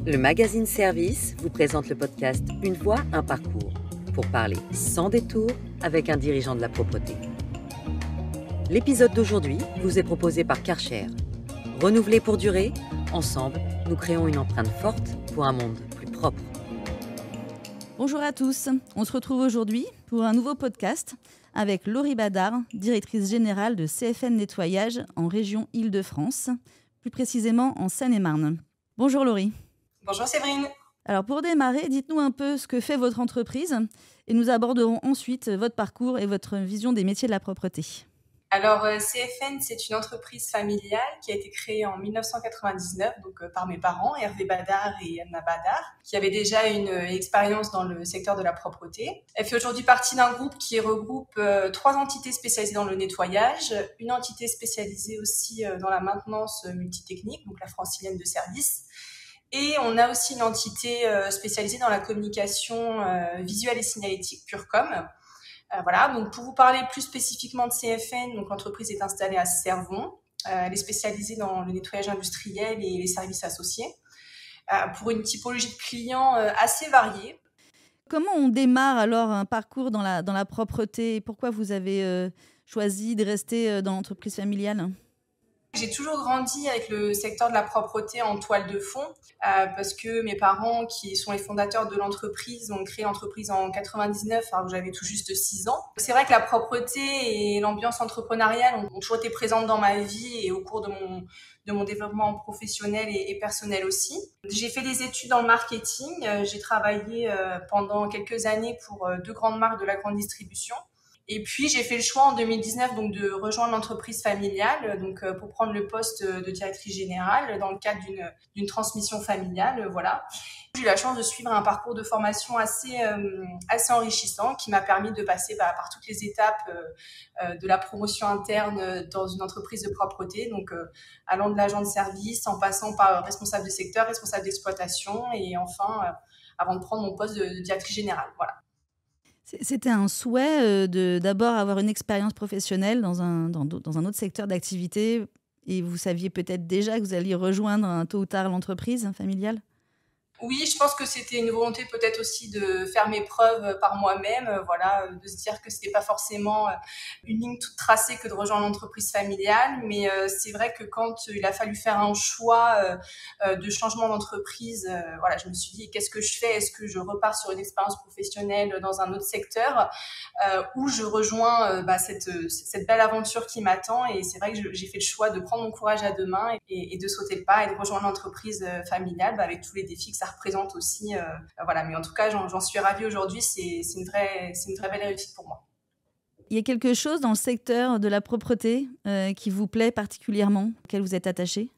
Le magazine Service vous présente le podcast Une voix, un parcours pour parler sans détour avec un dirigeant de la propreté. L'épisode d'aujourd'hui vous est proposé par Karcher. Renouvelé pour durer, ensemble, nous créons une empreinte forte pour un monde plus propre. Bonjour à tous, on se retrouve aujourd'hui pour un nouveau podcast avec Laurie Badard, directrice générale de CFN Nettoyage en région Île-de-France, plus précisément en Seine-et-Marne. Bonjour Laurie. Bonjour Séverine. Alors pour démarrer, dites-nous un peu ce que fait votre entreprise et nous aborderons ensuite votre parcours et votre vision des métiers de la propreté. Alors CFN, c'est une entreprise familiale qui a été créée en 1999 par mes parents, Hervé Badard et Anna Badard, qui avaient déjà une expérience dans le secteur de la propreté. Elle fait aujourd'hui partie d'un groupe qui regroupe 3 entités spécialisées dans le nettoyage, une entité spécialisée aussi dans la maintenance multitechnique, donc la francilienne de service. Et on a aussi une entité spécialisée dans la communication visuelle et signalétique, Purecom. Voilà, donc pour vous parler plus spécifiquement de CFN, donc l'entreprise est installée à Cervon. Elle est spécialisée dans le nettoyage industriel et les services associés pour une typologie de clients assez variée. Comment on démarre alors un parcours dans la propreté ? Pourquoi vous avez choisi de rester dans l'entreprise familiale ? J'ai toujours grandi avec le secteur de la propreté en toile de fond parce que mes parents, qui sont les fondateurs de l'entreprise, ont créé l'entreprise en 99, alors que j'avais tout juste 6 ans. C'est vrai que la propreté et l'ambiance entrepreneuriale ont toujours été présentes dans ma vie et au cours de mon développement professionnel et personnel aussi. J'ai fait des études dans le marketing. J'ai travaillé pendant quelques années pour 2 grandes marques de la grande distribution. Et puis, j'ai fait le choix en 2019 donc, de rejoindre l'entreprise familiale pour prendre le poste de directrice générale dans le cadre d'une transmission familiale. Voilà. J'ai eu la chance de suivre un parcours de formation assez enrichissant qui m'a permis de passer par toutes les étapes de la promotion interne dans une entreprise de propreté, allant de l'agent de service en passant par responsable de secteur, responsable d'exploitation et enfin, avant de prendre mon poste de directrice générale. Voilà. C'était un souhait d'abord avoir une expérience professionnelle dans un autre secteur d'activité et vous saviez peut-être déjà que vous alliez rejoindre tôt ou tard l'entreprise familiale ? Oui, je pense que c'était une volonté peut-être aussi de faire mes preuves par moi-même, de se dire que c'était pas forcément une ligne toute tracée que de rejoindre l'entreprise familiale, mais c'est vrai que quand il a fallu faire un choix de changement d'entreprise, je me suis dit qu'est-ce que je fais ? Est-ce que je repars sur une expérience professionnelle dans un autre secteur ou je rejoins cette belle aventure qui m'attend ? Et c'est vrai que j'ai fait le choix de prendre mon courage à 2 mains et de sauter le pas et de rejoindre l'entreprise familiale avec tous les défis que ça représente aussi. Mais en tout cas, j'en suis ravie aujourd'hui. C'est une vraie belle réussite pour moi. Il y a quelque chose dans le secteur de la propreté qui vous plaît particulièrement, auquel vous êtes attaché ?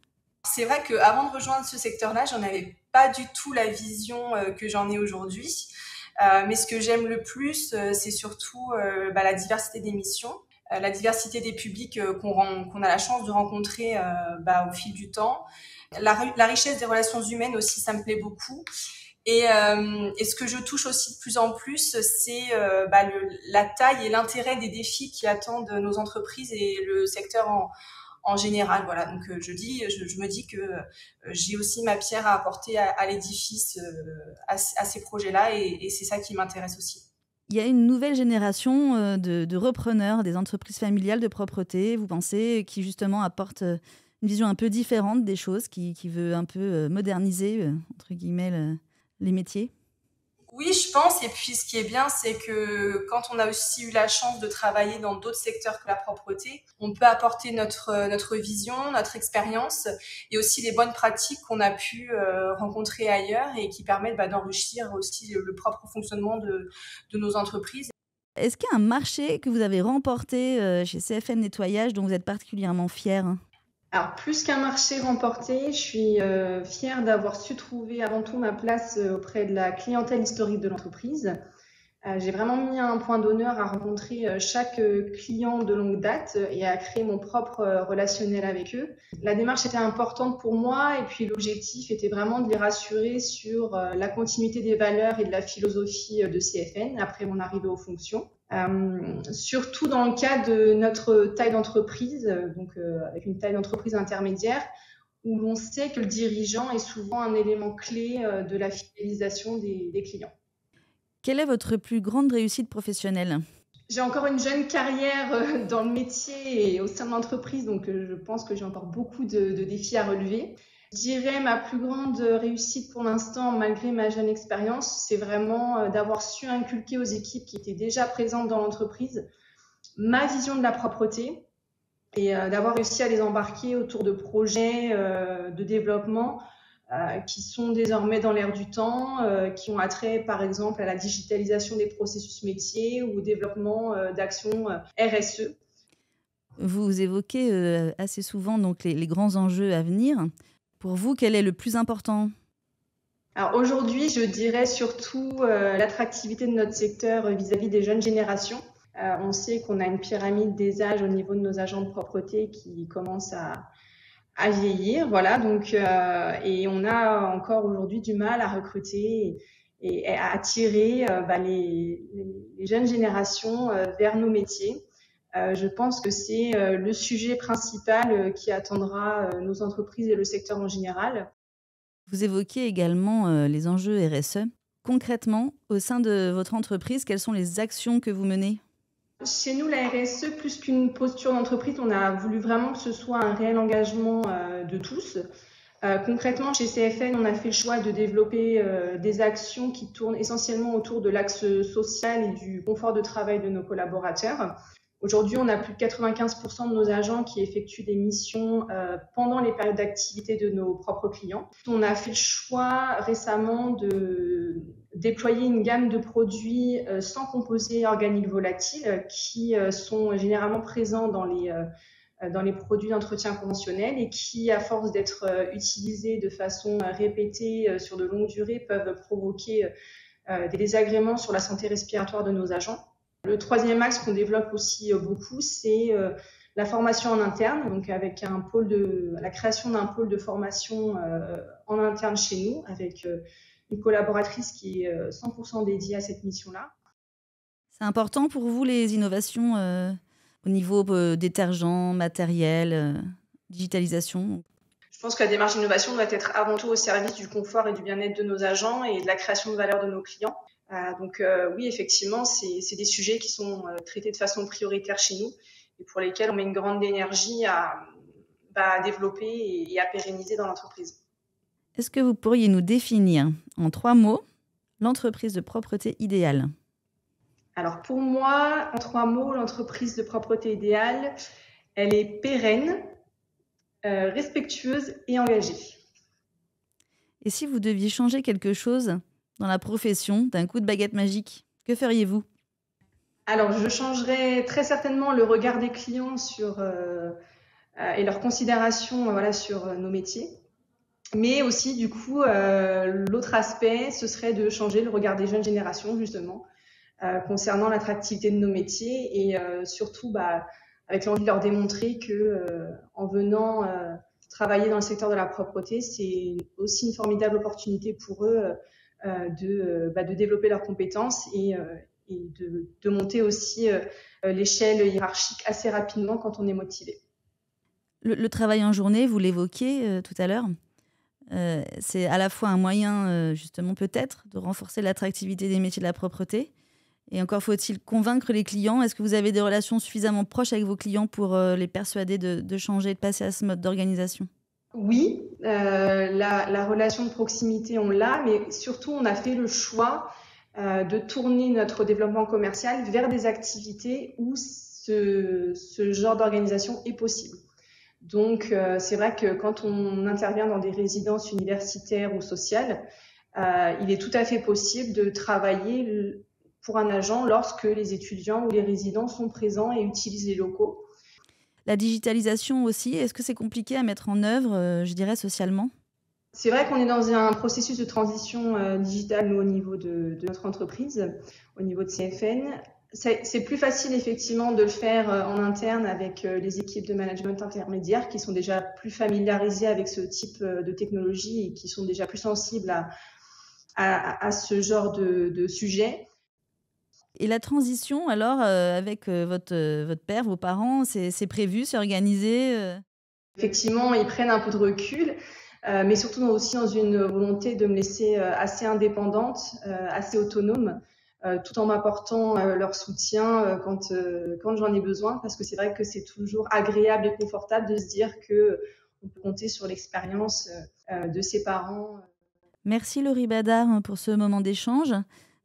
C'est vrai qu'avant de rejoindre ce secteur-là, j'en avais pas du tout la vision que j'en ai aujourd'hui. Mais ce que j'aime le plus, c'est surtout la diversité des missions, la diversité des publics qu'on a la chance de rencontrer au fil du temps. La richesse des relations humaines aussi, ça me plaît beaucoup. Et ce que je touche aussi de plus en plus, c'est la taille et l'intérêt des défis qui attendent nos entreprises et le secteur en général. Voilà. Donc je me dis que j'ai aussi ma pierre à apporter à l'édifice, à ces projets-là, et c'est ça qui m'intéresse aussi. Il y a une nouvelle génération de repreneurs des entreprises familiales de propreté, vous pensez, qui justement apporte une vision un peu différente des choses, qui veut un peu moderniser, entre guillemets, les métiers ? Oui, je pense. Et puis, ce qui est bien, c'est que quand on a aussi eu la chance de travailler dans d'autres secteurs que la propreté, on peut apporter notre vision, notre expérience et aussi les bonnes pratiques qu'on a pu rencontrer ailleurs et qui permettent d'enrichir aussi le propre fonctionnement de nos entreprises. Est-ce qu'il y a un marché que vous avez remporté chez CFN Nettoyage dont vous êtes particulièrement fière ? Alors, plus qu'un marché remporté, je suis fière d'avoir su trouver avant tout ma place auprès de la clientèle historique de l'entreprise. J'ai vraiment mis un point d'honneur à rencontrer chaque client de longue date et à créer mon propre relationnel avec eux. La démarche était importante pour moi et puis l'objectif était vraiment de les rassurer sur la continuité des valeurs et de la philosophie de CFN après mon arrivée aux fonctions. Surtout dans le cas de notre taille d'entreprise, avec une taille d'entreprise intermédiaire, où l'on sait que le dirigeant est souvent un élément clé de la fidélisation des clients. Quelle est votre plus grande réussite professionnelle ? J'ai encore une jeune carrière dans le métier et au sein de l'entreprise, donc je pense que j'ai encore beaucoup de défis à relever. Je dirais ma plus grande réussite pour l'instant, malgré ma jeune expérience, c'est vraiment d'avoir su inculquer aux équipes qui étaient déjà présentes dans l'entreprise ma vision de la propreté et d'avoir réussi à les embarquer autour de projets de développement qui sont désormais dans l'air du temps, qui ont attrait par exemple à la digitalisation des processus métiers ou au développement d'actions RSE. Vous évoquez assez souvent donc les grands enjeux à venir. Pour vous, quel est le plus important ? Alors aujourd'hui, je dirais surtout l'attractivité de notre secteur vis-à-vis des jeunes générations. On sait qu'on a une pyramide des âges au niveau de nos agents de propreté qui commence à vieillir, voilà. Donc, et on a encore aujourd'hui du mal à recruter et à attirer les jeunes générations vers nos métiers. Je pense que c'est le sujet principal qui attendra nos entreprises et le secteur en général. Vous évoquez également les enjeux RSE. Concrètement, au sein de votre entreprise, quelles sont les actions que vous menez ? Chez nous, la RSE, plus qu'une posture d'entreprise, on a voulu vraiment que ce soit un réel engagement de tous. Concrètement, chez CFN, on a fait le choix de développer des actions qui tournent essentiellement autour de l'axe social et du confort de travail de nos collaborateurs. Aujourd'hui, on a plus de 95% de nos agents qui effectuent des missions pendant les périodes d'activité de nos propres clients. On a fait le choix récemment de déployer une gamme de produits sans composés organiques volatiles qui sont généralement présents dans les produits d'entretien conventionnels et qui, à force d'être utilisés de façon répétée sur de longues durées, peuvent provoquer des désagréments sur la santé respiratoire de nos agents. Le troisième axe qu'on développe aussi beaucoup, c'est la formation en interne, donc avec la création d'un pôle de formation en interne chez nous, avec une collaboratrice qui est 100% dédiée à cette mission-là. C'est important pour vous les innovations au niveau détergents, matériel, digitalisation ? Je pense que la démarche d'innovation doit être avant tout au service du confort et du bien-être de nos agents et de la création de valeur de nos clients. Donc oui, effectivement, c'est des sujets qui sont traités de façon prioritaire chez nous et pour lesquels on met une grande énergie à développer et à pérenniser dans l'entreprise. Est-ce que vous pourriez nous définir en 3 mots l'entreprise de propreté idéale ? Alors pour moi, en 3 mots, l'entreprise de propreté idéale, elle est pérenne, respectueuse et engagée. Et si vous deviez changer quelque chose dans la profession d'un coup de baguette magique, que feriez-vous ? Alors, je changerais très certainement le regard des clients et leur considération sur nos métiers. Mais aussi, du coup, l'autre aspect, ce serait de changer le regard des jeunes générations, justement, concernant l'attractivité de nos métiers et surtout avec l'envie de leur démontrer qu'en venant travailler dans le secteur de la propreté, c'est aussi une formidable opportunité pour eux de développer leurs compétences et de monter aussi l'échelle hiérarchique assez rapidement quand on est motivé. Le travail en journée, vous l'évoquiez tout à l'heure, c'est à la fois un moyen justement peut-être de renforcer l'attractivité des métiers de la propreté et encore faut-il convaincre les clients. Est-ce que vous avez des relations suffisamment proches avec vos clients pour les persuader de changer, de passer à ce mode d'organisation ? Oui, la relation de proximité, on l'a, mais surtout, on a fait le choix de tourner notre développement commercial vers des activités où ce genre d'organisation est possible. Donc, c'est vrai que quand on intervient dans des résidences universitaires ou sociales, il est tout à fait possible de travailler pour un agent lorsque les étudiants ou les résidents sont présents et utilisent les locaux. La digitalisation aussi, est-ce que c'est compliqué à mettre en œuvre, je dirais, socialement ? C'est vrai qu'on est dans un processus de transition digitale au niveau de notre entreprise, au niveau de CFN. C'est plus facile effectivement de le faire en interne avec les équipes de management intermédiaires qui sont déjà plus familiarisées avec ce type de technologie et qui sont déjà plus sensibles à ce genre de sujet. Et la transition, alors, avec votre père, vos parents, c'est prévu, c'est organisé Effectivement, ils prennent un peu de recul, mais surtout aussi dans une volonté de me laisser assez indépendante, assez autonome, tout en m'apportant leur soutien quand j'en ai besoin, parce que c'est vrai que c'est toujours agréable et confortable de se dire qu'on peut compter sur l'expérience de ses parents. Merci Laurie Badard pour ce moment d'échange.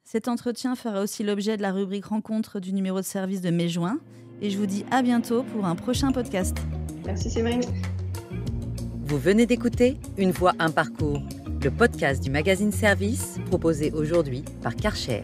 Cet entretien fera aussi l'objet de la rubrique rencontre du numéro de service de mai-juin. Et je vous dis à bientôt pour un prochain podcast. Merci Séverine. Vous venez d'écouter Une voix, un parcours, le podcast du magazine Service proposé aujourd'hui par Karcher.